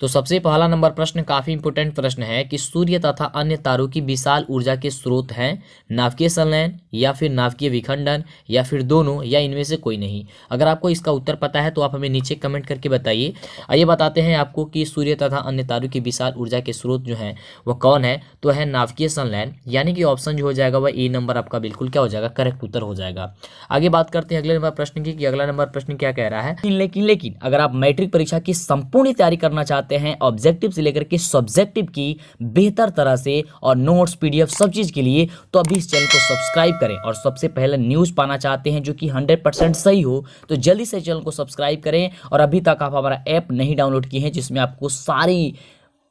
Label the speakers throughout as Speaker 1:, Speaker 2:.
Speaker 1: तो सबसे पहला नंबर प्रश्न काफी इंपोर्टेंट प्रश्न है कि सूर्य तथा अन्य तारों की विशाल ऊर्जा के स्रोत हैं नाभिकीय संलयन या फिर नाभिकीय विखंडन या फिर दोनों या इनमें से कोई नहीं। अगर आपको इसका उत्तर पता है तो आप हमें नीचे कमेंट करके बताइए। आइए बताते हैं आपको कि सूर्य तथा अन्य तारों की विशाल ऊर्जा के स्रोत जो हैं वो कौन है, तो है नाभिकीय संलयन, यानी कि ऑप्शन जो हो जाएगा वह ए नंबर आपका बिल्कुल क्या हो जाएगा, करेक्ट उत्तर हो जाएगा। आगे बात करते हैं अगले नंबर प्रश्न की कि अगला नंबर प्रश्न क्या कह रहा है। लेकिन अगर आप मैट्रिक परीक्षा की संपूर्ण तैयारी करना चाहते हैं ऑब्जेक्टिव से लेकर के सब्जेक्टिव की बेहतर तरह से और नोट्स पीडीएफ सब चीज के लिए, तो अभी इस चैनल को सब्सक्राइब करें। और सबसे पहले न्यूज पाना चाहते हैं जो कि 100% सही हो तो जल्दी से चैनल को सब्सक्राइब करें। और अभी तक आप हमारा ऐप नहीं डाउनलोड किए हैं जिसमें आपको सारी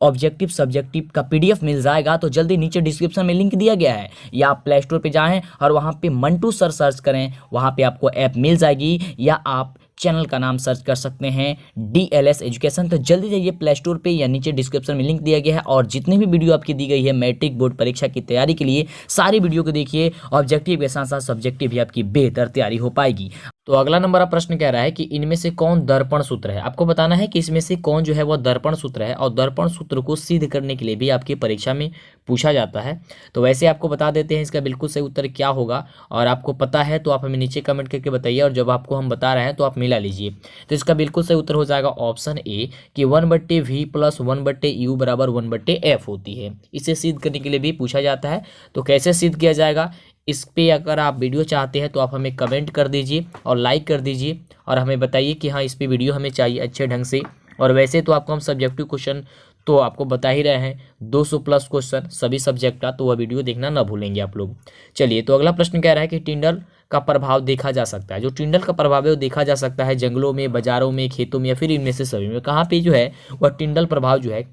Speaker 1: ऑब्जेक्टिव सब्जेक्टिव का पीडीएफ मिल जाएगा, तो जल्दी नीचे डिस्क्रिप्शन में लिंक दिया गया है, या आप प्ले स्टोर पे जाएं और वहां पे मंटू सर सर्च करें, वहां पे आपको ऐप मिल जाएगी। या आप चैनल का नाम सर्च कर सकते हैं DLS एजुकेशन। तो जल्दी जाइए प्ले स्टोर पे या नीचे डिस्क्रिप्शन में लिंक दिया गया है, और जितनी भी वीडियो आपकी दी गई है मैट्रिक बोर्ड परीक्षा की तैयारी के लिए सारी वीडियो को देखिए। ऑब्जेक्टिव के साथ साथ सब्जेक्टिव भी आपकी बेहतर तैयारी हो पाएगी। तो अगला नंबर आप प्रश्न कह रहा है कि इनमें से कौन दर्पण सूत्र है। आपको बताना है कि इसमें से कौन जो है वह दर्पण सूत्र है, और दर्पण सूत्र को सिद्ध करने के लिए भी आपकी परीक्षा में पूछा जाता है। तो वैसे आपको बता देते हैं इसका बिल्कुल सही उत्तर क्या होगा, और आपको पता है तो आप हमें नीचे कमेंट करके बताइए, और जब आपको हम बता रहे हैं तो आप मिला लीजिए। तो इसका बिल्कुल सही उत्तर हो जाएगा ऑप्शन ए कि 1/v + 1/u = 1/f होती है। इसे सिद्ध करने के लिए भी पूछा जाता है। तो कैसे सिद्ध किया जाएगा, इस पे अगर आप वीडियो चाहते हैं तो आप हमें कमेंट कर दीजिए और लाइक कर दीजिए, और हमें बताइए कि हाँ इस पे वीडियो हमें चाहिए अच्छे ढंग से। और वैसे तो आपको हम सब्जेक्टिव क्वेश्चन तो आपको बता ही रहे हैं, 200+ क्वेश्चन सभी सब्जेक्ट का, तो वह वीडियो देखना ना भूलेंगे आप लोग। चलिए, तो अगला प्रश्न कह रहा है कि टिंडल का प्रभाव देखा जा सकता है। जो टिंडल का प्रभाव है वो देखा जा सकता है जंगलों में, बाजारों में, खेतों में, या फिर इनमें से सभी में। कहाँ पे जो है वह टिंडल प्रभाव जो है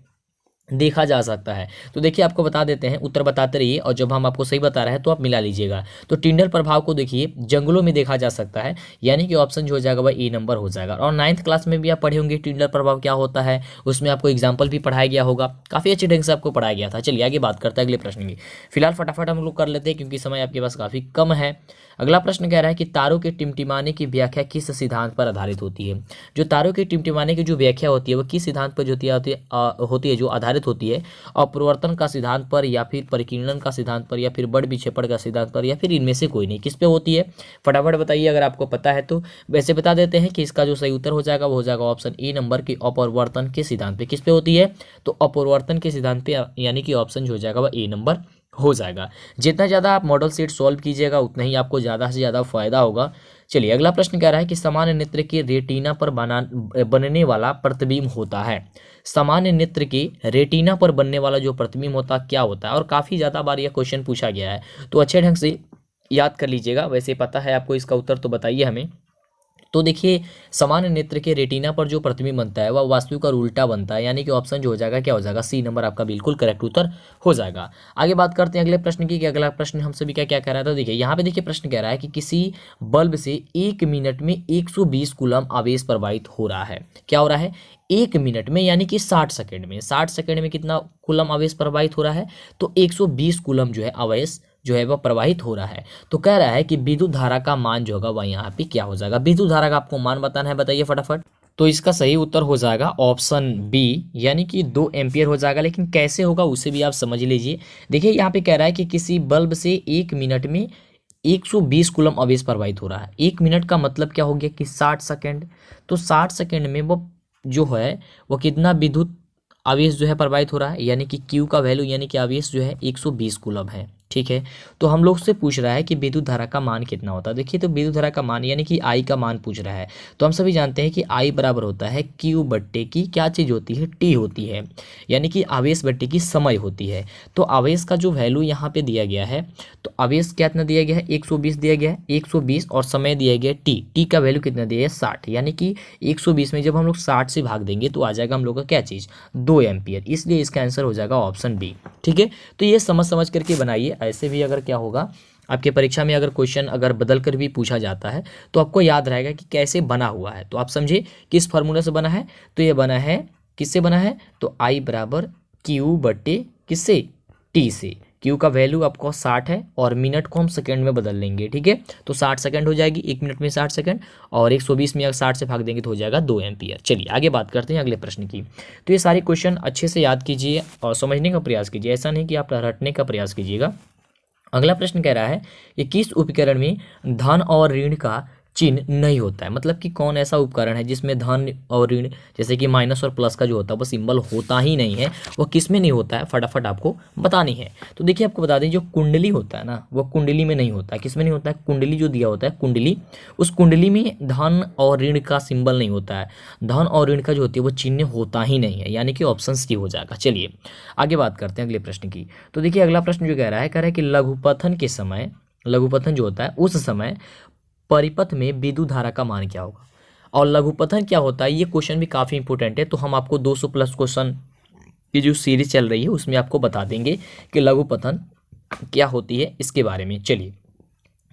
Speaker 1: देखा जा सकता है। तो देखिए आपको बता देते हैं, उत्तर बताते रहिए, और जब हम आपको सही बता रहे हैं तो आप मिला लीजिएगा। तो टिंडल प्रभाव को देखिए जंगलों में देखा जा सकता है, यानी कि ऑप्शन जो हो जाएगा वह ए नंबर हो जाएगा। और 9th क्लास में भी आप पढ़े होंगे टिंडल प्रभाव क्या होता है, उसमें आपको एग्जाम्पल भी पढ़ाया गया होगा, काफ़ी अच्छे ढंग से आपको पढ़ाया गया था। चलिए आगे बात करते हैं अगले प्रश्न की। फिलहाल फटाफट हम लोग कर लेते हैं क्योंकि समय आपके पास काफ़ी कम है। अगला प्रश्न कह रहा है कि तारों के टिमटिमाने की व्याख्या किस सिद्धांत पर आधारित होती है। जो तारों के टिमटिमाने की जो व्याख्या होती है वो किस सिद्धांत पर जो होती है जो आधारित होती है, अपवर्तन का सिद्धांत पर, या फिर परिकीर्णन का सिद्धांत पर, या फिर बड़ विक्षेपण का सिद्धांत पर, या फिर इनमें से कोई नहीं। किस पे होती है फटाफट बताइए अगर आपको पता है तो। वैसे बता देते हैं कि इसका जो सही उत्तर हो जाएगा वो हो जाएगा ऑप्शन ए नंबर की अपवर्तन के सिद्धांत पे। किस पे होती है, तो अपवर्तन के सिद्धांत पे, यानी कि ऑप्शन जो हो जाएगा वह ए नंबर हो जाएगा। जितना ज़्यादा आप मॉडल सेट सॉल्व कीजिएगा उतना ही आपको ज़्यादा से ज़्यादा फायदा होगा। चलिए अगला प्रश्न कह रहा है कि सामान्य नेत्र के रेटिना पर बनने वाला प्रतिबिंब होता है। सामान्य नेत्र के रेटिना पर बनने वाला जो प्रतिबिंब होता है क्या होता है, और काफ़ी ज़्यादा बार यह क्वेश्चन पूछा गया है, तो अच्छे ढंग से याद कर लीजिएगा। वैसे पता है आपको इसका उत्तर तो बताइए हमें। तो देखिए सामान्य नेत्र के रेटिना पर जो प्रतिबिंब बनता है वह वास्तविक और उल्टा बनता है, यानी कि ऑप्शन जो हो जाएगा क्या हो जाएगा, सी नंबर आपका बिल्कुल करेक्ट उत्तर हो जाएगा। आगे बात करते हैं अगले प्रश्न की कि अगला प्रश्न हम सभी का क्या कह रहा था। देखिए यहाँ पे देखिए प्रश्न कह रहा है कि किसी बल्ब से 1 मिनट में 120 कूलम आवेश प्रवाहित हो रहा है। क्या हो रहा है, 1 मिनट में, यानी कि 60 सेकेंड में। 60 सेकेंड में कितना कूलम आवेश प्रवाहित हो रहा है, तो 120 कूलम जो है आवेश जो है वह प्रवाहित हो रहा है। तो कह रहा है कि विद्युत धारा का मान जो होगा वह यहाँ पे क्या हो जाएगा। विद्युत धारा का आपको मान बताना है, बताइए फटाफट। तो इसका सही उत्तर हो जाएगा ऑप्शन बी, यानी कि 2 एम्पियर हो जाएगा। लेकिन कैसे होगा उसे भी आप समझ लीजिए। देखिए यहाँ पे कह रहा है कि किसी बल्ब से 1 मिनट में 120 कूलम आवेश प्रवाहित हो रहा है। 1 मिनट का मतलब क्या हो गया कि 60 सेकेंड। तो 60 सेकेंड में वो जो है वो कितना विद्युत आवेश जो है प्रवाहित हो रहा है, यानी कि क्यू का वैल्यू, यानी कि आवेश जो है 120 कूलम है। ठीक है, तो हम लोग से पूछ रहा है कि विद्युत धारा का मान कितना होता है। देखिए तो विद्युत धारा का मान यानी कि आई का मान पूछ रहा है, तो हम सभी जानते हैं कि आई बराबर होता है क्यू बट्टे की क्या चीज़ होती है, टी होती है, यानी कि आवेश बट्टे की समय होती है। तो आवेश का जो वैल्यू यहाँ पे दिया गया है, तो आवेश कितना दिया गया है, 120 दिया गया है, 120, और समय दिया गया है टी का वैल्यू कितना दिया है 60, यानी कि 120 में जब हम लोग 60 से भाग देंगे तो आ जाएगा हम लोग का क्या चीज़, 2 एम्पियर। इसलिए इसका आंसर हो जाएगा ऑप्शन बी। ठीक है, तो ये समझ करके बनाइए। ऐसे भी अगर क्या होगा आपके परीक्षा में अगर क्वेश्चन अगर बदल कर भी पूछा जाता है तो आपको याद रहेगा कि कैसे बना हुआ है। तो आप समझे किस फार्मूला से बना है, तो ये बना है किससे बना है, तो आई बराबर क्यू बट्टे किससे, टी से। क्यू का वैल्यू आपको 60 है और मिनट को हम सेकंड में बदल लेंगे, ठीक है। तो 60 सेकंड हो जाएगी, 1 मिनट में 60 सेकंड, और 120 में अगर 60 से भाग देंगे तो हो जाएगा 2 एम्पियर। चलिए आगे बात करते हैं अगले प्रश्न की। तो ये सारे क्वेश्चन अच्छे से याद कीजिए और समझने का प्रयास कीजिए, ऐसा नहीं कि आप रटने का प्रयास कीजिएगा। अगला प्रश्न कह रहा है कि किस उपकरण में धन और ऋण का चिन्ह नहीं होता है, मतलब कि कौन ऐसा उपकरण है जिसमें धन और ऋण जैसे कि माइनस और प्लस का जो होता है वो सिंबल होता ही नहीं है, वो किस में नहीं होता है, फटाफट आपको बतानी है। तो देखिए आपको बता दें, जो कुंडली होता है ना वो कुंडली में नहीं होता है। किस में नहीं होता है? कुंडली जो दिया होता है कुंडली, उस कुंडली में धन और ऋण का सिंबल नहीं होता है, धन और ऋण का जो होती है वो चिन्ह होता ही नहीं है, यानी कि ऑप्शन सी हो जाएगा। चलिए आगे बात करते हैं अगले प्रश्न की। तो देखिए अगला प्रश्न जो कह रहा है कि लघुपथन के समय, लघुपथन जो होता है उस समय परिपथ में विद्युत धारा का मान क्या होगा, और लघुपथन क्या होता है, ये क्वेश्चन भी काफ़ी इंपॉर्टेंट है। तो हम आपको 200 प्लस क्वेश्चन की जो सीरीज चल रही है उसमें आपको बता देंगे कि लघुपथन क्या होती है इसके बारे में। चलिए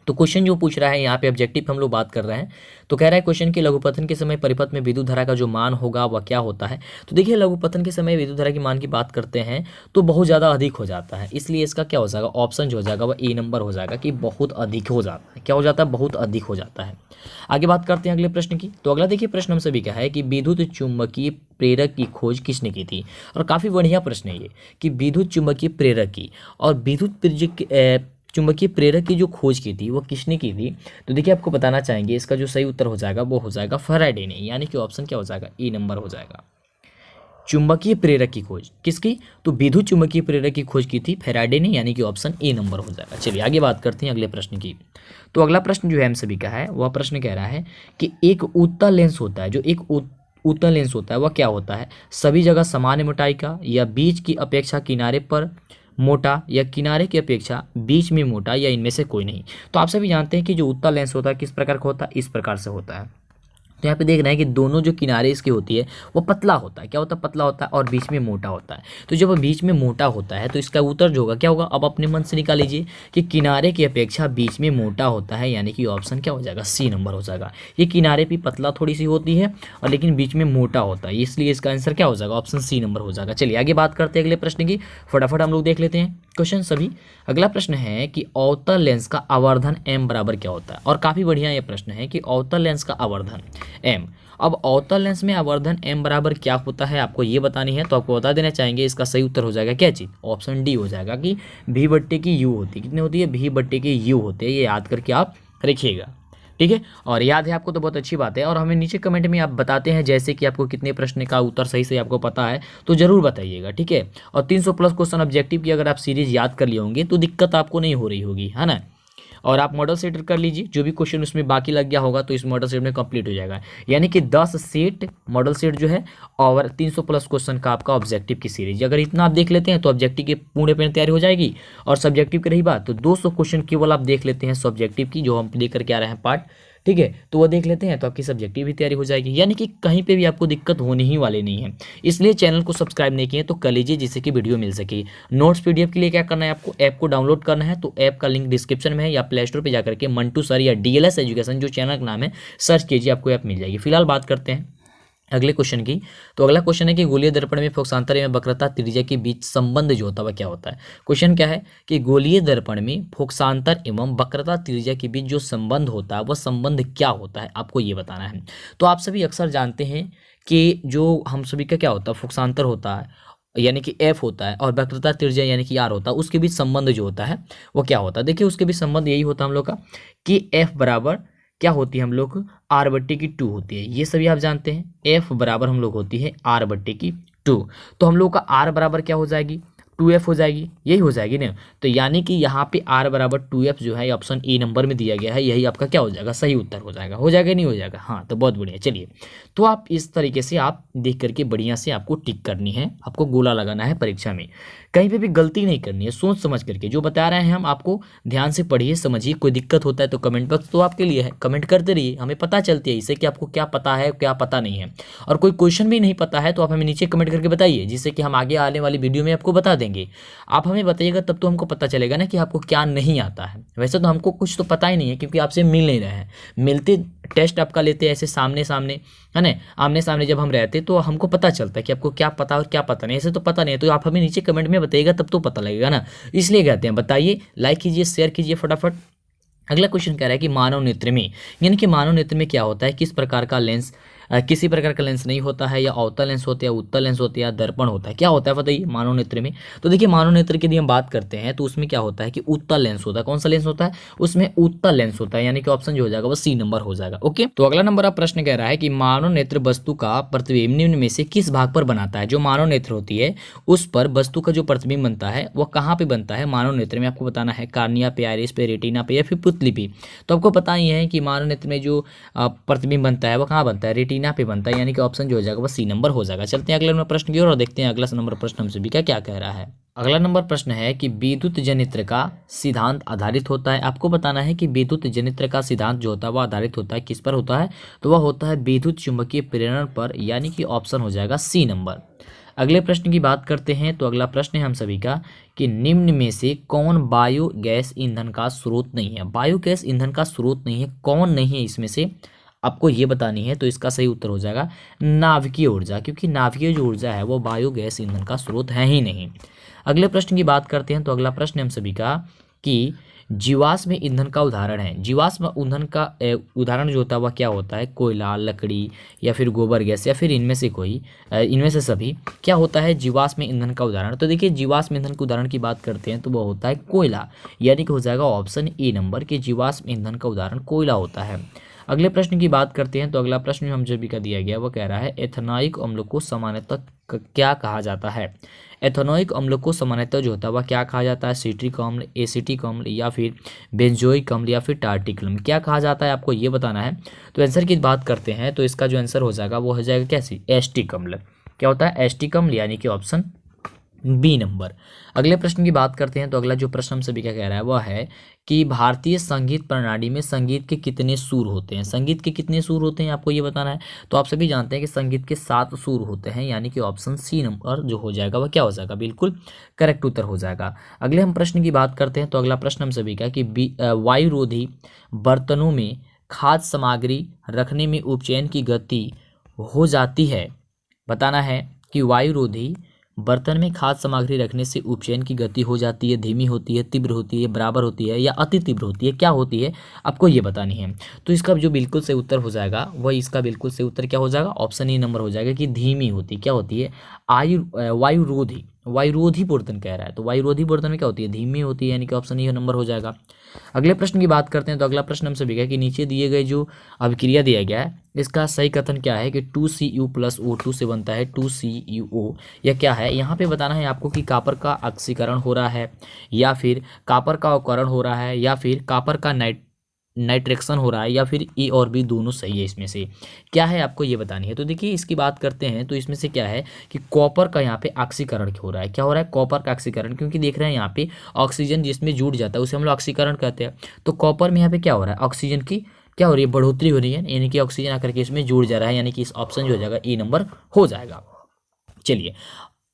Speaker 1: तो क्वेश्चन जो पूछ रहा है यहाँ पे ऑब्जेक्टिव हम लोग बात कर रहे हैं। तो कह रहा है क्वेश्चन कि लघुपथन के समय परिपथ में विद्युत धारा का जो मान होगा वह क्या होता है। तो देखिए लघुपथन के समय विद्युत धारा की मान की बात करते हैं तो बहुत ज़्यादा अधिक हो जाता है, इसलिए इसका क्या हो जाएगा, ऑप्शन जो हो जाएगा वह ए नंबर हो जाएगा कि बहुत अधिक हो जाता है। क्या हो जाता है? बहुत अधिक हो जाता है। आगे बात करते हैं अगले प्रश्न की। तो अगला देखिए प्रश्न हमसे भी क्या है कि विद्युत चुम्बकीय प्रेरक की खोज किसने की थी, और काफ़ी बढ़िया प्रश्न है ये कि विद्युत चुम्बकीय प्रेरक की और विद्युत चुंबकीय प्रेरक की जो खोज की थी वो किसने की थी। तो देखिए आपको बताना चाहेंगे इसका जो सही उत्तर हो जाएगा वो हो जाएगा फैराडे ने, यानी कि ऑप्शन क्या हो जाएगा, ए नंबर हो जाएगा। चुंबकीय प्रेरक की खोज किसकी, तो विद्युत चुंबकीय प्रेरक की खोज की थी फैराडे ने, यानी कि ऑप्शन ए नंबर हो जाएगा। चलिए आगे बात करते हैं अगले प्रश्न की। तो अगला प्रश्न जो है हम सभी का है वह प्रश्न कह रहा है कि एक उत्तल लेंस होता है, जो एक उत्तल लेंस होता है वह क्या होता है, सभी जगह सामान्य मोटाई का, या बीच की अपेक्षा किनारे पर मोटा, या किनारे की अपेक्षा बीच में मोटा, या इनमें से कोई नहीं। तो आप सभी जानते हैं कि जो उत्तल लेंस होता है किस प्रकार का होता है, इस प्रकार से होता है। तो यहाँ पे देख रहे हैं कि दोनों जो किनारे इसकी होती है वो पतला होता है, क्या होता है, पतला होता है, और बीच में मोटा होता है। तो जब बीच में मोटा होता है तो इसका उत्तर जो होगा क्या होगा, अब अपने मन से निकाल लीजिए कि किनारे की अपेक्षा बीच में मोटा होता है, यानी कि ऑप्शन क्या हो जाएगा, सी नंबर हो जाएगा। ये किनारे पे पतला थोड़ी सी होती है और लेकिन बीच में मोटा होता है, इसलिए इसका आंसर क्या हो जाएगा, ऑप्शन सी नंबर हो जाएगा। चलिए आगे बात करते हैं अगले प्रश्न की, फटाफट हम लोग देख लेते हैं क्वेश्चन सभी। अगला प्रश्न है कि अवतल लेंस का आवर्धन m बराबर क्या होता है, और काफ़ी बढ़िया ये प्रश्न है कि अवतल लेंस का आवर्धन m। अब अवतल लेंस में आवर्धन m बराबर क्या होता है आपको ये बतानी है, तो आपको बता देना चाहेंगे इसका सही उत्तर हो जाएगा क्या चीज़, ऑप्शन डी हो जाएगा कि v/u होती है। कितनी होती है, v/u होते हैं, ये याद करके आप रखिएगा, ठीक है। और याद है आपको तो बहुत अच्छी बात है। और हमें नीचे कमेंट में आप बताते हैं जैसे कि आपको कितने प्रश्न का उत्तर सही से आपको पता है तो जरूर बताइएगा, ठीक है। और 300 प्लस क्वेश्चन ऑब्जेक्टिव की अगर आप सीरीज याद कर लिए होंगे तो दिक्कत आपको नहीं हो रही होगी, है ना। और आप मॉडल सेट कर लीजिए, जो भी क्वेश्चन उसमें बाकी लग गया होगा तो इस मॉडल सेट में कंप्लीट हो जाएगा, यानी कि 10 सेट मॉडल सेट जो है और 300 प्लस क्वेश्चन का आपका ऑब्जेक्टिव की सीरीज, अगर इतना आप देख लेते हैं तो ऑब्जेक्टिव की पूर्ण पेन तैयारी हो जाएगी। और सब्जेक्टिव की रही बात तो 200 क्वेश्चन केवल आप देख लेते हैं सब्जेक्टिव की, जो हम लेकर के आ रहे हैं पार्ट, ठीक है। तो वो देख लेते हैं तो आपकी सब्जेक्टिव भी तैयारी हो जाएगी, यानी कि कहीं पे भी आपको दिक्कत होने ही वाली नहीं है। इसलिए चैनल को सब्सक्राइब नहीं किए तो कर लीजिए जिससे कि वीडियो मिल सके। नोट्स पीडीएफ के लिए क्या करना है, आपको ऐप को डाउनलोड करना है, तो ऐप का लिंक डिस्क्रिप्शन में है, या प्ले स्टोर पर जाकर के मंटू सर या DLS एजुकेशन जो चैनल का नाम है सर्च कीजिए, आपको ऐप मिल जाएगी। फिलहाल बात करते हैं अगले क्वेश्चन की। तो अगला क्वेश्चन है कि गोलीय दर्पण में फोकसांतर एवं वक्रता त्रिज्या के बीच संबंध जो होता है वह क्या होता है। क्वेश्चन क्या है कि गोलीय दर्पण में फोकसांतर एवं वक्रता त्रिज्या के बीच जो संबंध होता है वह संबंध क्या होता है, आपको ये बताना है। तो आप सभी अक्सर जानते हैं कि जो हम सभी का क्या होता है, फोकसांतर होता है यानी कि F होता है, और वक्रता त्रिज्या यानी कि R होता है, उसके बीच संबंध जो होता है वो क्या होता है। देखिए उसके बीच संबंध यही होता है हम लोग का कि F बराबर क्या होती है हम लोग, R/2 होती है, ये सभी आप जानते हैं। F बराबर हम लोग होती है R/2, तो हम लोग का R बराबर क्या हो जाएगी, 2F हो जाएगी, यही हो जाएगी ना। तो यानी कि यहाँ पे R बराबर 2F जो है ऑप्शन ए नंबर में दिया गया है, यही आपका क्या हो जाएगा, सही उत्तर हो जाएगा। हो जाएगा नहीं हो जाएगा, हाँ तो बहुत बढ़िया। चलिए तो आप इस तरीके से आप देख करके बढ़िया से आपको टिक करनी है, आपको गोला लगाना है परीक्षा में, कहीं पे भी गलती नहीं करनी है, सोच समझ करके जो बता रहे हैं हम आपको ध्यान से पढ़िए समझिए। कोई दिक्कत होता है तो कमेंट बॉक्स तो आपके लिए है, कमेंट करते रहिए, हमें पता चलती है इससे कि आपको क्या पता है क्या पता नहीं है। और कोई क्वेश्चन भी नहीं पता है तो आप हमें नीचे कमेंट करके बताइए, जिससे कि हम आगे आने वाली वीडियो में आपको बता देंगे। लेंगे। आप हमें बताइएगा तब तो हमको पता चलेगा ना कि आपको क्या नहीं आता है। वैसे तो हमको कुछ तो पता ही नहीं है क्योंकि आपसे मिल नहीं रहे हैं। मिलते टेस्ट आपका लेते ऐसे सामने सामने, है ना, आमने सामने जब हम रहते तो हमको पता चलता है कि आपको क्या पता और क्या पता नहीं। ऐसे तो पता नहीं है, तो आप हमें नीचे कमेंट में बताइएगा तब तो पता लगेगा ना। इसलिए कहते हैं बताइए, लाइक कीजिए, शेयर कीजिए फटाफट। अगला क्वेश्चन कह रहा है कि मानव नेत्र में, यानी कि मानव नेत्र में क्या होता है, किस प्रकार का लेंस, किसी प्रकार का लेंस नहीं होता है, या अवतल लेंस होता है, उत्तल लेंस होता है, या दर्पण होता है, क्या होता है बताइए मानव नेत्र में। तो देखिए मानव नेत्र की यदि हम बात करते हैं तो उसमें क्या होता है कि उत्तल लेंस होता है। कौन सा लेंस होता है, उसमें उत्तल लेंस होता है, यानी कि ऑप्शन जो हो जाएगा वो सी नंबर हो जाएगा। ओके, तो अगला नंबर आप प्रश्न कह रहा है कि मानव नेत्र वस्तु का प्रतिबिंब निम्न में से किस भाग पर बनाता है। जो मानव नेत्र होती है उस पर वस्तु का जो प्रतिबिंब बनता है वो कहाँ पे बनता है मानव नेत्र में, आपको बताना है कार्निया पे, आइरिस पे, रेटिना पे, या फिर पुतली पे। तो आपको पता ही है कि मानव नेत्र में जो प्रतिबिंब बनता है वो कहाँ बनता है, रेटिना पे बनता है, यानी कि ऑप्शन जो हो जाएगा वो सी नंबर हो जाएगा। चलते हैं अगले नंबर प्रश्न की ओर और देखते हैं अगला नंबर प्रश्न हमसे भी क्या कह रहा है। अगला नंबर प्रश्न है कि विद्युत जनित्र का सिद्धांत आधारित होता है। आपको बताना है कि विद्युत जनित्र का सिद्धांत जो होता है वो आधारित होता है किस पर होता है, तो वह होता है विद्युत चुंबकीय प्रेरण पर, यानी कि ऑप्शन हो जाएगा सी नंबर। अगले प्रश्न की बात करते हैं तो अगला प्रश्न है हम सभी का कि निम्न में से कौन बायोगैस ईंधन का स्रोत नहीं है। बायोगैस ईंधन का स्रोत नहीं है, कौन नहीं है इसमें से आपको ये बतानी है। तो इसका सही उत्तर हो जाएगा नाभिकीय ऊर्जा, क्योंकि नाभिकीय जो ऊर्जा है वो बायोगैस ईंधन का स्रोत है ही नहीं। अगले प्रश्न की बात करते हैं तो अगला प्रश्न हम सभी का कि जीवाश्म ईंधन का उदाहरण है। जीवाश्म ईंधन का उदाहरण जो होता है वह क्या होता है, कोयला, लकड़ी, या फिर गोबर गैस, या फिर इनमें से कोई, इनमें से सभी। क्या होता है जीवाश्म ईंधन का उदाहरण, तो देखिए जीवाश्म ईंधन के उदाहरण की बात करते हैं तो वह होता है कोयला, यानी कि हो जाएगा ऑप्शन ए नंबर कि जीवाश्म ईंधन का उदाहरण कोयला होता है। अगले प्रश्न की बात करते हैं तो अगला प्रश्न हम जो भी का दिया गया वो कह रहा है एथेनॉइक अम्ल को सामान्यतः क्या कहा जाता है। एथेनॉइक अम्ल को सामान्यतः जो होता है वह क्या कहा जाता है, सिट्रिक अम्ल, एसिटिक अम्ल, या फिर बेंजोइक अम्ल, या फिर टार्टिक अम्ल, क्या कहा जाता है आपको ये बताना है। तो आंसर की बात करते हैं तो इसका जो आंसर हो जाएगा वो हो जाएगा कैसी, एस्टिक अम्ल। क्या होता है, एस्टिक अम्ल, यानी कि ऑप्शन बी नंबर। अगले प्रश्न की बात करते हैं तो अगला जो प्रश्न हम सभी का कह रहा है वह है कि भारतीय संगीत प्रणाली में संगीत के कितने सुर होते हैं। संगीत के कितने सुर होते हैं आपको ये बताना है। तो आप सभी जानते हैं कि संगीत के 7 सुर होते हैं, यानी कि ऑप्शन सी नंबर जो हो जाएगा वह क्या हो जाएगा, बिल्कुल करेक्ट उत्तर हो जाएगा। अगले हम प्रश्न की बात करते हैं तो अगला प्रश्न हम सभी का कि वायुरोधी बर्तनों में खाद्य सामग्री रखने में उपचयन की गति हो जाती है। बताना है कि वायुरोधी बर्तन में खाद्य सामग्री रखने से उपचयन की गति हो जाती है, धीमी होती है, तीव्र होती है, बराबर होती है, या अति तीव्र होती है, क्या होती है आपको ये बतानी है। तो इसका जो बिल्कुल सही उत्तर हो जाएगा वह, इसका बिल्कुल सही उत्तर क्या हो जाएगा, ऑप्शन ए नंबर हो जाएगा कि धीमी होती, क्या होती है, वायुरोधी, वायुरोधी बर्तन कह रहा है। तो वायुरोधी बर्तन में क्या होती है, धीमी होती है, यानी कि ऑप्शन ए नंबर हो जाएगा। अगले प्रश्न की बात करते हैं तो अगला प्रश्न हमसे भी है कि नीचे दिए गए जो अभिक्रिया दिया गया है इसका सही कथन क्या है कि 2Cu + O2 से बनता है 2CuO, या क्या है यहाँ पे बताना है आपको कि कॉपर का ऑक्सीकरण हो रहा है, या फिर कॉपर का अवकरण हो रहा है, या फिर कॉपर का नाइट्रेक्शन हो रहा है, या फिर ए और बी दोनों सही है। इसमें से क्या है आपको ये बतानी है। तो देखिए इसकी बात करते हैं तो इसमें से क्या है कि कॉपर का यहाँ पे ऑक्सीकरण हो रहा है। क्या हो रहा है, कॉपर का ऑक्सीकरण, क्योंकि देख रहे हैं यहाँ पे ऑक्सीजन जिसमें जुड़ जाता है उसे हम लोग ऑक्सीकरण कहते हैं। तो कॉपर में यहाँ पे क्या हो रहा है, ऑक्सीजन की क्या हो रही है, बढ़ोतरी हो रही है, यानी कि ऑक्सीजन आकर के इसमें जुड़ जा रहा है, यानी कि इस ऑप्शन जो हो जाएगा ए नंबर हो जाएगा। चलिए,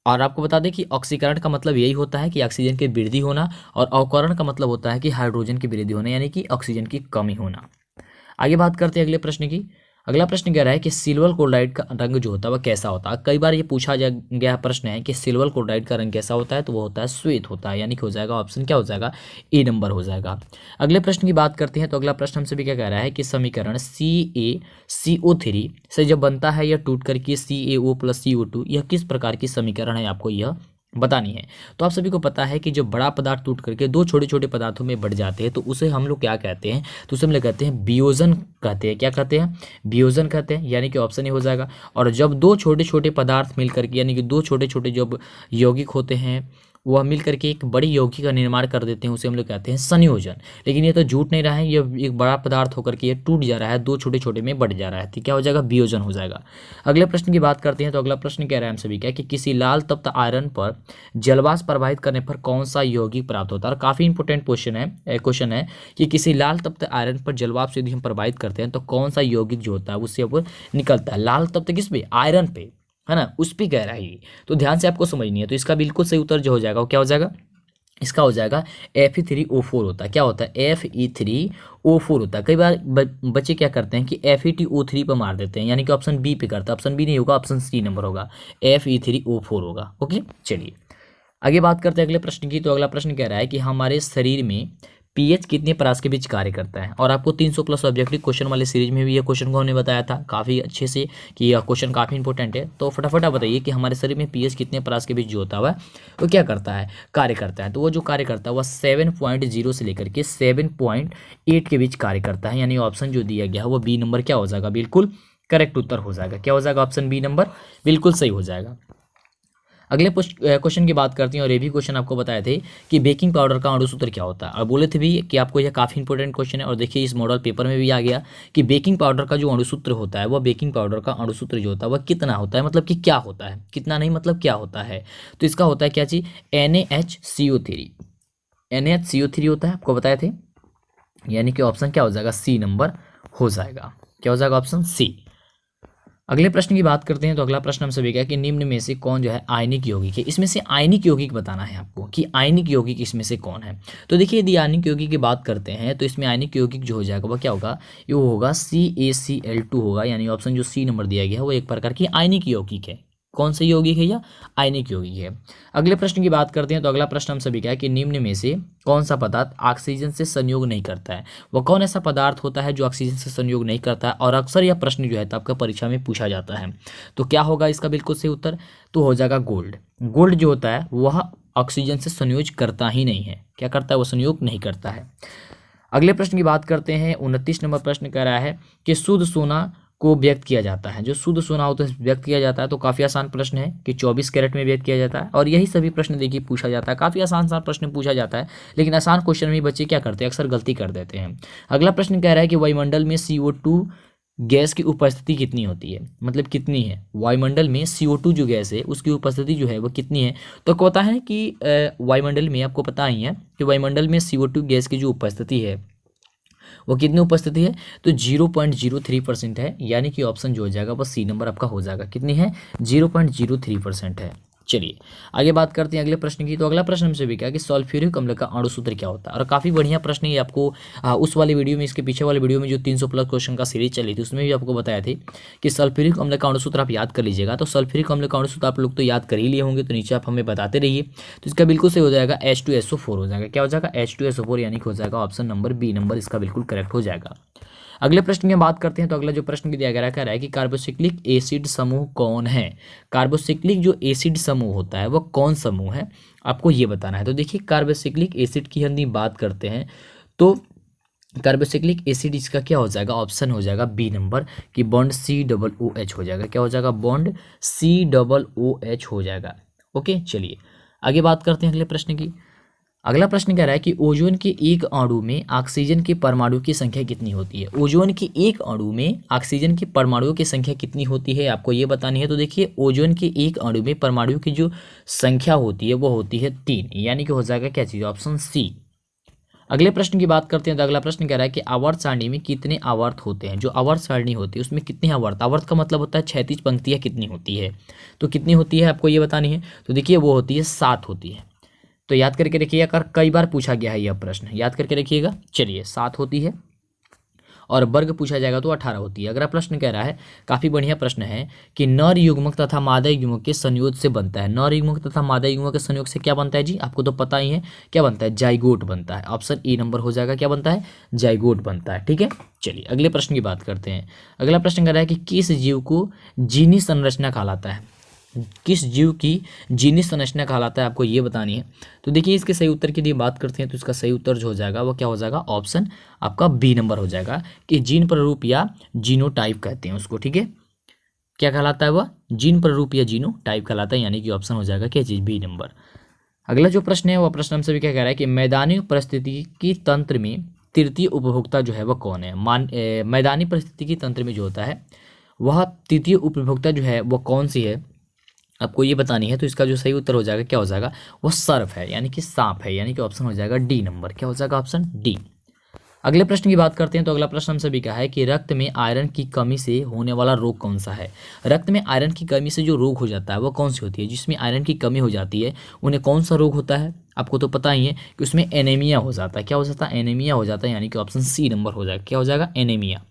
Speaker 1: और आपको बता दें कि ऑक्सीकरण का मतलब यही होता है कि ऑक्सीजन की वृद्धि होना, और अवकरण का मतलब होता है कि हाइड्रोजन की वृद्धि होना, यानी कि ऑक्सीजन की कमी होना। आगे बात करते हैं अगले प्रश्न की। अगला प्रश्न कह रहा है कि सिल्वर क्लोराइड का रंग जो होता है वह कैसा होता है। कई बार ये पूछा गया प्रश्न है कि सिल्वर क्लोराइड का रंग कैसा होता है, तो वो होता है श्वेत होता है, यानी कि हो जाएगा ऑप्शन क्या हो जाएगा, ए नंबर हो जाएगा। अगले प्रश्न की बात करते हैं तो अगला प्रश्न हमसे भी क्या कह रहा है कि समीकरण CaCO3 से जब बनता है या टूट करके CaO + CO2, यह किस प्रकार की समीकरण है आपको यह बतानी है। तो आप सभी को पता है कि जब बड़ा पदार्थ टूट करके 2 छोटे छोटे पदार्थों में बढ़ जाते हैं तो उसे हम लोग क्या कहते हैं, तो उसे हम लोग कहते हैं वियोजन कहते हैं। क्या कहते हैं, वियोजन कहते हैं, यानी कि ऑप्शन ही हो जाएगा। और जब 2 छोटे छोटे पदार्थ मिल करके, यानी कि 2 छोटे छोटे जब यौगिक होते हैं वह मिल करके एक बड़ी यौगिक का निर्माण कर देते हैं, उसे हम लोग कहते हैं संयोजन। लेकिन ये तो झूठ नहीं रहा है, ये एक बड़ा पदार्थ होकर के ये टूट जा रहा है, 2 छोटे छोटे में बढ़ जा रहा है, तो क्या हो जाएगा, वियोजन हो जाएगा। अगले प्रश्न की बात करते हैं तो अगला प्रश्न कह रहा है हम सभी क्या कि किसी लाल तप्त आयरन पर जलवाष्प प्रवाहित करने पर कौन सा यौगिक प्राप्त होता है। और काफी इंपोर्टेंट क्वेश्चन है कि किसी लाल तप्त आयरन पर जलवाष्प यदि हम प्रवाहित करते हैं तो कौन सा यौगिक जो होता है उससे ऊपर निकलता है। लाल तप्त किस पे, आयरन पे, है ना, उस पे गहराई। तो ध्यान से आपको समझनी है। तो इसका बिल्कुल सही उत्तर जो हो जाएगा वो क्या हो जाएगा, इसका हो जाएगा Fe3O4 होता है। क्या होता है, Fe3O4 होता है। कई बार बच्चे क्या करते हैं कि FeTO3 पर मार देते हैं, यानी कि ऑप्शन बी पे करता है। ऑप्शन बी नहीं होगा, ऑप्शन सी नंबर होगा, Fe3O4 होगा। ओके, चलिए आगे बात करते हैं अगले प्रश्न की। तो अगला प्रश्न कह रहा है कि हमारे शरीर में पीएच कितने परास के बीच कार्य करता है। और आपको 300 प्लस ऑब्जेक्टिव क्वेश्चन वाले सीरीज में भी ये क्वेश्चन को हमने बताया था काफ़ी अच्छे से कि यह क्वेश्चन काफ़ी इंपॉर्टेंट है। तो फटाफट आप बताइए कि हमारे शरीर में पीएच कितने परास के बीच जो होता है वो क्या करता है, कार्य करता है। तो वो जो कार्य करता है वह 7.0 से लेकर के 7.8 के बीच कार्य करता है। यानी ऑप्शन जो दिया गया है वो बी नंबर क्या हो जाएगा, बिल्कुल करेक्ट उत्तर हो जाएगा। क्या हो जाएगा, ऑप्शन बी नंबर बिल्कुल सही हो जाएगा। अगले क्वेश्चन की बात करते हैं। और ये भी क्वेश्चन आपको बताए थे कि बेकिंग पाउडर का अणु सूत्र क्या होता है, और बोले थे भी कि आपको यह काफ़ी इंपॉर्टेंट क्वेश्चन है। और देखिए इस मॉडल पेपर में भी आ गया कि बेकिंग पाउडर का जो अणु सूत्र होता है, वह बेकिंग पाउडर का अणु सूत्र जो होता है वह कितना होता है, मतलब कि क्या होता है, कितना नहीं मतलब क्या होता है। तो इसका होता है क्या चीज़, NaHCO3। NaHCO3 होता है, आपको बताए थे। यानी कि ऑप्शन क्या हो जाएगा, सी नंबर हो जाएगा। क्या हो जाएगा, ऑप्शन सी। अगले प्रश्न की बात करते हैं। तो अगला प्रश्न हमसे भी क्या कि निम्न में से कौन जो है आयनिक यौगिक है। इसमें से आयनिक यौगिक बताना है आपको कि आयनिक यौगिक इसमें से कौन है। तो देखिए यदि आयनिक यौगिक की बात करते हैं तो इसमें आयनिक यौगिक जो हो जाएगा वह क्या होगा, ये होगा CaCl2 होगा। यानी ऑप्शन जो सी नंबर दिया गया है वो एक प्रकार की आयनिक यौगिक है। कौन सा यौगिक है, या आयनिक यौगिक है। अगले प्रश्न की बात करते हैं। तो अगला प्रश्न हम सभी क्या है कि निम्न में से कौन सा पदार्थ ऑक्सीजन से संयोग नहीं करता है। वह कौन ऐसा पदार्थ होता है जो ऑक्सीजन से संयोग नहीं करता है। और अक्सर यह प्रश्न जो है तो आपका परीक्षा में पूछा जाता है। तो क्या होगा इसका बिल्कुल सही उत्तर, तो हो जाएगा गोल्ड। गोल्ड जो होता है वह ऑक्सीजन से संयोग करता ही नहीं है। क्या करता है, वो संयोग नहीं करता है। अगले प्रश्न की बात करते हैं। 29 नंबर प्रश्न कह रहा है कि शुद्ध सोना को व्यक्त किया जाता है, जो शुद्ध सोना होता है व्यक्त किया जाता है। तो काफ़ी आसान प्रश्न है कि 24 कैरेट में व्यक्त किया जाता है। और यही सभी प्रश्न देखिए पूछा जाता है, काफ़ी आसान प्रश्न पूछा जाता है। लेकिन आसान क्वेश्चन में बच्चे क्या करते हैं, अक्सर गलती कर देते हैं। अगला प्रश्न कह रहा है कि वायुमंडल में CO2 गैस की उपस्थिति कितनी होती है, मतलब कितनी है। वायुमंडल में CO2 जो गैस है उसकी उपस्थिति जो है वो कितनी है। तो आपको पता है कि वायुमंडल में, आपको पता ही है कि वायुमंडल में CO2 गैस की जो उपस्थिति है वो कितनी उपस्थिति है, तो 0.03% है। यानी कि ऑप्शन जो हो जाएगा वो सी नंबर आपका हो जाएगा। कितनी है, 0.03% है। चलिए आगे बात करते हैं अगले प्रश्न की। तो अगला प्रश्न हमसे भी क्या कि सल्फ्यूरिक अम्ल का अणु सूत्र क्या होता है। और काफ़ी बढ़िया प्रश्न है आपको। उस वाले वीडियो में, इसके पीछे वाले वीडियो में जो 300 प्लस क्वेश्चन का सीरीज चली थी उसमें भी आपको बताया थे कि सल्फ्यूरिक अम्ल का अणु सूत्र आप याद कर लीजिएगा। तो सल्फ्यूरिक अम्ल का अणु सूत्र आप लोग तो याद कर ही लिए होंगे, तो नीचे आप हमें बताते रहिए। तो इसका बिल्कुल सही हो जाएगा H2SO4 हो जाएगा। क्या हो जाएगा, H2SO4, यानी कि हो जाएगा ऑप्शन नंबर बी नंबर इसका बिल्कुल करेक्ट हो जाएगा। अगले प्रश्न की बात करते हैं। तो अगला जो प्रश्न दिया गया कह रहा है कि कार्बोसिक्लिक एसिड समूह कौन है। कार्बोसिक्लिक जो एसिड समूह होता है वह कौन समूह है, आपको ये बताना है। तो देखिए कार्बोसिक्लिक एसिड की यदि बात करते हैं तो कार्बोसिक्लिक एसिड इसका क्या हो जाएगा, ऑप्शन हो जाएगा बी नंबर कि बॉन्ड COOH हो जाएगा। क्या हो जाएगा, बॉन्ड COOH हो जाएगा। ओके, चलिए आगे बात करते हैं अगले प्रश्न की। अगला प्रश्न कह रहा है कि ओजोन के एक अणु में ऑक्सीजन के परमाणु की संख्या कितनी होती है। ओजोन के एक अणु में ऑक्सीजन के परमाणुओं की संख्या कितनी होती है, आपको ये बतानी है। तो देखिए ओजोन के एक अणु में परमाणु की जो संख्या होती है वो होती है 3, यानी कि हो जाएगा क्या चीज़, ऑप्शन सी। अगले प्रश्न की बात करते हैं। तो अगला प्रश्न कह रहा है कि आवर्त सारणी में कितने आवर्त होते हैं। जो आवर्त सारणी होती है उसमें कितने आवर्त, आवर्त का मतलब होता है 36 पंक्तियाँ कितनी होती है। तो कितनी होती है आपको ये बतानी है। तो देखिए वो होती है 7 होती है। तो याद करके रखिएगा, कई बार पूछा गया है यह प्रश्न, याद करके रखिएगा। चलिए 7 होती है और वर्ग पूछा जाएगा तो 18 होती है। अगला प्रश्न कह रहा है, काफ़ी बढ़िया प्रश्न है कि नर युग्मक तथा मादा युग्मक के संयोग से बनता है। नर युग्मक तथा मादा युग्मक के संयोग से क्या बनता है जी, आपको तो पता ही है क्या बनता है, जाइगोट बनता है। ऑप्शन ए नंबर हो जाएगा, क्या बनता है, जाइगोट बनता है। ठीक है, चलिए अगले प्रश्न की बात करते हैं। अगला प्रश्न कह रहा है कि किस जीव को जीनी संरचना कहलाता है। किस जीव की जीनी संरचना कहलाता है, आपको ये बतानी है। तो देखिए इसके सही उत्तर की यदि बात करते हैं तो इसका सही उत्तर जो हो जाएगा वो क्या हो जाएगा, ऑप्शन आपका बी नंबर हो जाएगा कि जीन प्रारूप या जीनोटाइप कहते हैं उसको। ठीक है, क्या कहलाता है वह, जीन प्रारूप या जीनोटाइप कहलाता है, यानी कि ऑप्शन हो जाएगा क्या चीज़, बी नंबर। अगला जो प्रश्न है वह प्रश्न हमसे भी क्या कह रहा है कि मैदानी परिस्थितिकी तंत्र में तृतीय उपभोक्ता जो है वह कौन है। मैदानी परिस्थितिकी तंत्र में जो होता है वह तृतीय उपभोक्ता जो है वह कौन सी है, आपको ये बतानी है। तो इसका जो सही उत्तर हो जाएगा क्या हो जाएगा, वो सर्फ है, यानी कि सांप है, यानी कि ऑप्शन हो जाएगा डी नंबर। क्या हो जाएगा, ऑप्शन डी। अगले प्रश्न की बात करते हैं। तो अगला प्रश्न हम सभी का है कि रक्त में आयरन की कमी से होने वाला रोग कौन सा है। रक्त में आयरन की कमी से जो रोग हो जाता है वो कौन सी होती है। जिसमें आयरन की कमी हो जाती है उन्हें कौन सा रोग होता है। आपको तो पता ही है कि उसमें एनीमिया हो जाता है। क्या हो जाता है, एनीमिया हो जाता है, यानी कि ऑप्शन सी नंबर हो जाएगा। क्या हो जाएगा, एनीमिया।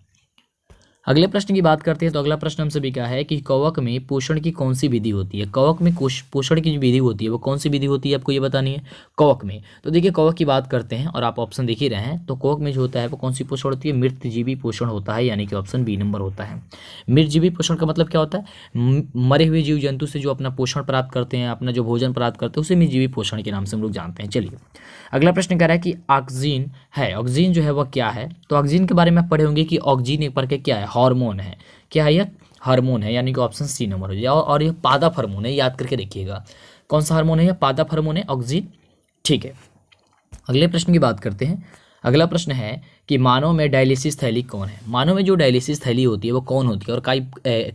Speaker 1: अगले प्रश्न की बात करते हैं। तो अगला प्रश्न हम सभी का है कि कवक में पोषण की कौन सी विधि होती है। कवक में पोषण की जो विधि होती है वो कौन सी विधि होती है, आपको ये बतानी है। कवक में तो देखिए, कवक की बात करते हैं और आप ऑप्शन देख ही रहे हैं। तो कवक में जो होता है वो कौन सी पोषण होती है, मृतजीवी पोषण होता है, यानी कि ऑप्शन बी नंबर होता है। मृतजीवी पोषण का मतलब क्या होता है, मरे हुए जीव जंतु से जो अपना पोषण प्राप्त करते हैं, अपना जो भोजन प्राप्त करते हैं, उसे मृतजीवी पोषण के नाम से हम लोग जानते हैं। चलिए अगला प्रश्न कह रहा है कि ऑक्सीजन है, ऑक्सीजन जो है वह क्या है। तो ऑक्सीजन के बारे में आप पढ़े होंगे कि ऑक्सीजन एक प्रकार के क्या है, हार्मोन है। क्या है, यह हार्मोन है, यानी कि ऑप्शन सी नंबर हो जाए। और यह पादप हार्मोन है, याद करके रखिएगा। कौन सा हार्मोन है, यह पादप हार्मोन है ऑक्सीजन। ठीक है, अगले प्रश्न की बात करते हैं। अगला प्रश्न है कि मानव में डायलिसिस थैली कौन है। मानव में जो डायलिसिस थैली होती है वो कौन होती है, और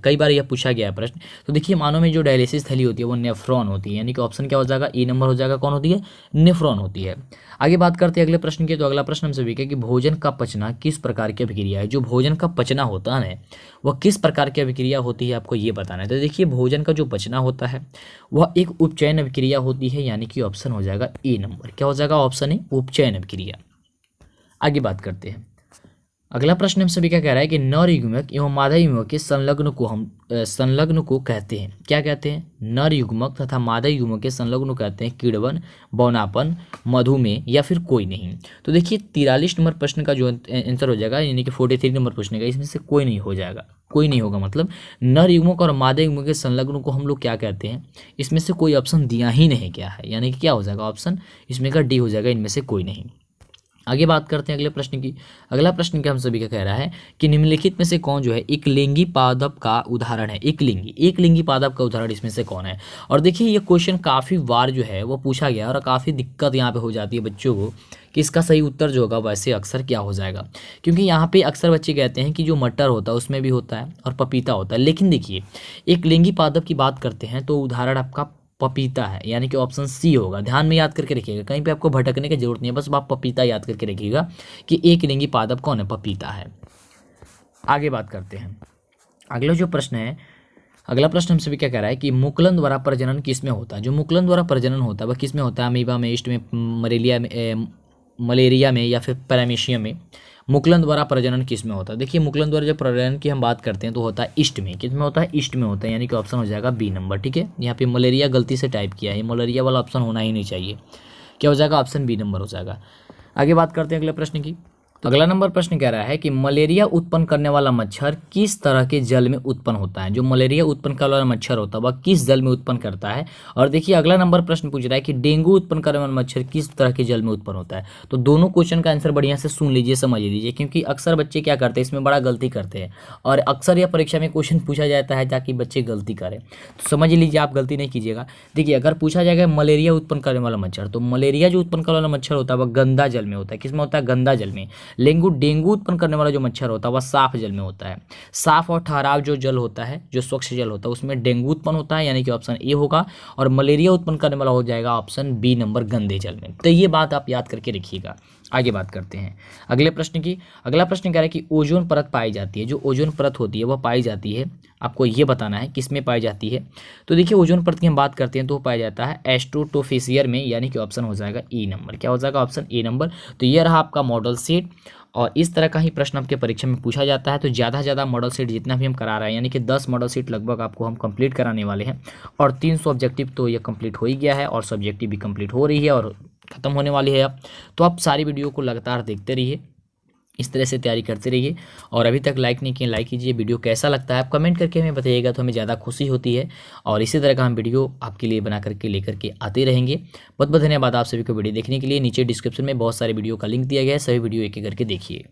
Speaker 1: कई बार यह पूछा गया है प्रश्न। तो देखिए, मानव में जो डायलिसिस थैली होती है वो नेफ्रॉन होती है, यानी कि ऑप्शन क्या हो जाएगा, ए नंबर हो जाएगा। कौन होती है, नेफ्रॉन होती है। आगे बात करते हैं अगले प्रश्न की। तो अगला प्रश्न हम सभी का कि भोजन का पचना किस प्रकार की अभिक्रिया है। जो भोजन का पचना होता है वह किस प्रकार की अभिक्रिया होती है, आपको ये बताना है। तो देखिए, भोजन का जो पचना होता है वह एक उपचयन अभिक्रिया होती है, यानी कि ऑप्शन हो जाएगा ए नंबर। क्या हो जाएगा, ऑप्शन ए, उपचयन अभिक्रिया। आगे बात करते हैं। अगला प्रश्न हम सभी क्या कह रहा है कि नर युग्मक एवं मादा युग्मक के संलग्न को कहते हैं। क्या कहते हैं, नर युग्मक तथा मादा युग्मक के संलग्न को कहते हैं किण्वन, बौनापन, मधुमेह या फिर कोई नहीं। तो देखिए, 43 नंबर प्रश्न का जो आंसर हो जाएगा, यानी कि 43 नंबर प्रश्न का, इसमें से कोई नहीं हो जाएगा। कोई नहीं होगा, मतलब नर युग्मक और मादा युग्मक के संलग्न को हम लोग क्या कहते हैं। इसमें से कोई ऑप्शन दिया ही नहीं गया है, यानी कि क्या हो जाएगा, ऑप्शन इसमें का डी हो जाएगा, इनमें से कोई नहीं। आगे बात करते हैं अगले प्रश्न की। अगला प्रश्न क्या हम सभी का कह रहा है कि निम्नलिखित में से कौन जो है एक लिंगी पादप का उदाहरण है। एक लिंगी पादप का उदाहरण इसमें से कौन है। और देखिए, ये क्वेश्चन काफ़ी बार जो है वो पूछा गया और काफ़ी दिक्कत यहाँ पे हो जाती है बच्चों को कि इसका सही उत्तर जो होगा वैसे अक्सर क्या हो जाएगा। क्योंकि यहाँ पे अक्सर बच्चे कहते हैं कि जो मटर होता है उसमें भी होता है और पपीता होता है। लेकिन देखिए, एक लिंगी पादप की बात करते हैं तो उदाहरण आपका पपीता है, यानी कि ऑप्शन सी होगा। ध्यान में याद करके रखिएगा, कहीं पे आपको भटकने की जरूरत नहीं है, बस आप पपीता याद करके रखिएगा कि एक लिंगी पादप कौन है, पपीता है। आगे बात करते हैं। अगला जो प्रश्न है, अगला प्रश्न हमसे भी क्या कह रहा है कि मुकुलन द्वारा प्रजनन किस में होता है। जो मुकुलन द्वारा प्रजनन होता है वह किस में होता है, अमीबा में, ईस्ट में, मलेरिया में या फिर पैरामीशियम में। मुकुलन द्वारा प्रजनन किस में होता है। देखिए, मुकुलन द्वारा जब प्रजनन की हम बात करते हैं तो होता है ईस्ट में। किस में होता है, ईस्ट में होता है, यानी कि ऑप्शन हो जाएगा बी नंबर। ठीक है, यहाँ पे मलेरिया गलती से टाइप किया है, मलेरिया वाला ऑप्शन होना ही नहीं चाहिए। क्या हो जाएगा, ऑप्शन बी नंबर हो जाएगा। आगे बात करते हैं अगले प्रश्न की। तो अगला नंबर प्रश्न कह रहा है कि मलेरिया उत्पन्न करने वाला मच्छर किस तरह के जल में उत्पन्न होता है। जो मलेरिया उत्पन्न करने वाला मच्छर होता है वह किस जल में उत्पन्न करता है। और देखिए, अगला नंबर प्रश्न पूछ रहा है कि डेंगू उत्पन्न करने वाला मच्छर किस तरह के जल में उत्पन्न होता है। तो दोनों क्वेश्चन का आंसर बढ़िया से सुन लीजिए, समझ लीजिए, क्योंकि अक्सर बच्चे क्या करते हैं, इसमें बड़ा गलती करते हैं और अक्सर यह परीक्षा में क्वेश्चन पूछा जाता है ताकि बच्चे गलती करें। तो समझ लीजिए, आप गलती नहीं कीजिएगा। देखिए, अगर पूछा जाएगा मलेरिया उत्पन्न करने वाला मच्छर, तो मलेरिया जो उत्पन्न करने वाला मच्छर होता है वह गंदा जल में होता है। किस में होता है, गंदा जल में। डेंगू उत्पन्न करने वाला जो मच्छर होता है वह साफ जल में होता है। साफ और ठहराव जो जल होता है, जो स्वच्छ जल होता है, उसमें डेंगू उत्पन्न होता है, यानी कि ऑप्शन ए होगा। और मलेरिया उत्पन्न करने वाला हो जाएगा ऑप्शन बी नंबर, गंदे जल में। तो ये बात आप याद करके रखिएगा। आगे बात करते हैं अगले प्रश्न की। अगला प्रश्न कह रहा है कि ओजोन परत पाई जाती है। जो ओजोन परत होती है वह पाई जाती है, आपको ये बताना है किस में पाई जाती है। तो देखिए, ओजोन परत की हम बात करते हैं तो पाया जाता है एस्ट्रोटोफिशियर में, यानी कि ऑप्शन हो जाएगा ई नंबर। क्या हो जाएगा, ऑप्शन ए नंबर। तो ये रहा आपका मॉडल सेट, और इस तरह का ही प्रश्न आपके परीक्षा में पूछा जाता है। तो ज़्यादा से ज़्यादा मॉडल सेट जितना भी हम करा रहे हैं, यानी कि 10 मॉडल सेट लगभग आपको हम कंप्लीट कराने वाले हैं। और 300 ऑब्जेक्टिव तो ये कंप्लीट हो ही गया है और सब्जेक्टिव भी कंप्लीट हो रही है और ख़त्म होने वाली है अब। तो आप सारी वीडियो को लगातार देखते रहिए, इस तरह से तैयारी करते रहिए। और अभी तक लाइक नहीं किए, लाइक कीजिए। वीडियो कैसा लगता है आप कमेंट करके हमें बताइएगा, तो हमें ज़्यादा खुशी होती है। और इसी तरह का हम वीडियो आपके लिए बना करके लेकर के आते रहेंगे। बहुत बहुत धन्यवाद आप सभी को वीडियो देखने के लिए। नीचे डिस्क्रिप्शन में बहुत सारे वीडियो का लिंक दिया गया है, सभी वीडियो एक एक करके देखिए।